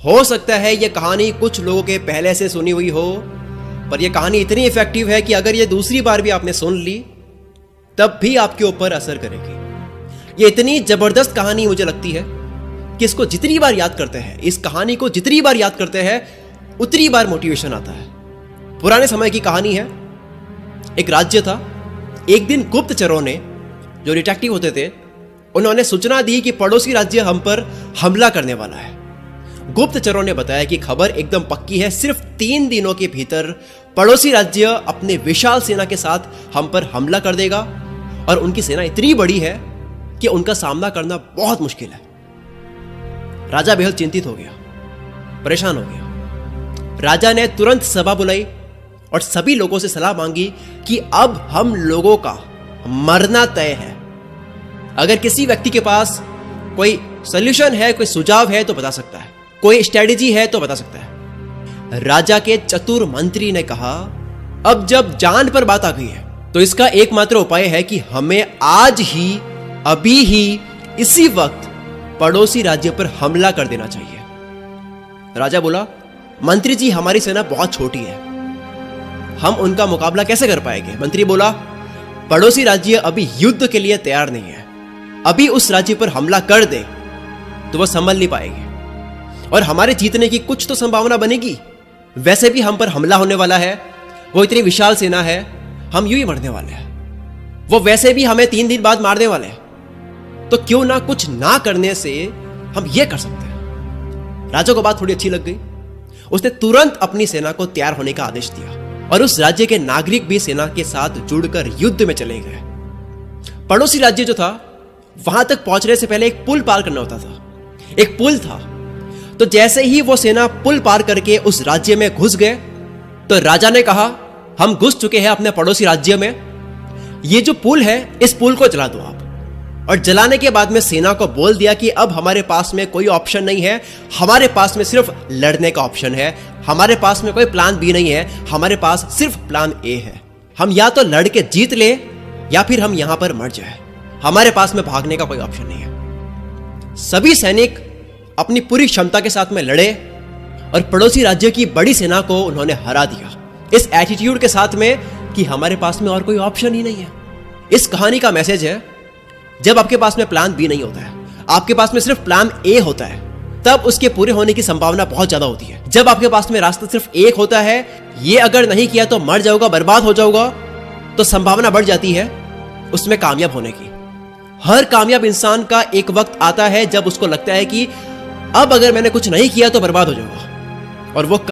हो सकता है ये कहानी कुछ लोगों के पहले से सुनी हुई हो, पर यह कहानी इतनी इफेक्टिव है कि अगर ये दूसरी बार भी आपने सुन ली तब भी आपके ऊपर असर करेगी। ये इतनी जबरदस्त कहानी मुझे लगती है कि इसको जितनी बार याद करते हैं, इस कहानी को जितनी बार याद करते हैं, उतनी बार मोटिवेशन आता है। पुराने समय की कहानी है। एक राज्य था। एक दिन गुप्तचरों ने, जो डिटेक्टिव होते थे, उन्होंने सूचना दी कि पड़ोसी राज्य हम पर हमला करने वाला है। गुप्तचरों ने बताया कि खबर एकदम पक्की है, सिर्फ 3 दिनों के भीतर पड़ोसी राज्य अपने विशाल सेना के साथ हम पर हमला कर देगा और उनकी सेना इतनी बड़ी है कि उनका सामना करना बहुत मुश्किल है। राजा बेहद चिंतित हो गया, परेशान हो गया। राजा ने तुरंत सभा बुलाई और सभी लोगों से सलाह मांगी कि अब हम लोगों का मरना तय है। अगर किसी व्यक्ति के पास कोई सॉल्यूशन है, कोई सुझाव है तो बता सकता है, कोई स्ट्रेटेजी है तो बता सकता है। राजा के चतुर मंत्री ने कहा, अब जब जान पर बात आ गई है तो इसका एकमात्र उपाय है कि हमें आज ही, अभी ही, इसी वक्त पड़ोसी राज्य पर हमला कर देना चाहिए। राजा बोला, मंत्री जी, हमारी सेना बहुत छोटी है, हम उनका मुकाबला कैसे कर पाएंगे? मंत्री बोला, पड़ोसी राज्य अभी युद्ध के लिए तैयार नहीं है। अभी उस राज्य पर हमला कर दे तो वह संभल नहीं पाएंगे और हमारे जीतने की कुछ तो संभावना बनेगी। वैसे भी हम पर हमला होने वाला है, वो इतनी विशाल सेना है, हम यूं ही मरने वाले हैं। वो वैसे भी हमें 3 दिन बाद मारने वाले हैं, तो क्यों ना कुछ ना करने से हम ये कर सकते हैं। राजा को बात थोड़ी अच्छी लग गई। उसने तुरंत अपनी सेना को तैयार होने का आदेश दिया और उस राज्य के नागरिक भी सेना के साथ जुड़कर युद्ध में चले गए। पड़ोसी राज्य जो था, वहां तक पहुंचने से पहले एक पुल पार करना होता था। एक पुल था, तो जैसे ही वो सेना पुल पार करके उस राज्य में घुस गए तो राजा ने कहा, हम घुस चुके हैं अपने पड़ोसी राज्य में, ये जो पुल है इस पुल को जला दो आप। और जलाने के बाद में सेना को बोल दिया कि अब हमारे पास में कोई ऑप्शन नहीं है, हमारे पास में सिर्फ लड़ने का ऑप्शन है, हमारे पास में कोई प्लान बी नहीं है, हमारे पास सिर्फ प्लान ए है। हम या तो लड़ के जीत ले या फिर हम यहां पर मर जाए, हमारे पास में भागने का कोई ऑप्शन नहीं है। सभी सैनिक अपनी पूरी क्षमता के साथ में लड़े और पड़ोसी राज्य की बड़ी सेना को उन्होंने हरा दिया, इस एटीट्यूड के साथ में कि हमारे पास में और कोई ऑप्शन ही नहीं है। इस कहानी का मैसेज है, जब आपके पास में प्लान बी नहीं होता है, आपके पास में सिर्फ प्लान ए होता है, तब उसके पूरे होने की संभावना बहुत ज्यादा होती है। जब आपके पास में रास्ता सिर्फ एक होता है, ये अगर नहीं किया तो मर जाऊंगा, बर्बाद हो जाऊंगा, तो संभावना बढ़ जाती है उसमें कामयाब होने की। हर कामयाब इंसान का एक वक्त आता है जब उसको लगता है कि अब अगर मैंने कुछ नहीं किया तो बर्बाद हो जाऊंगा, और वो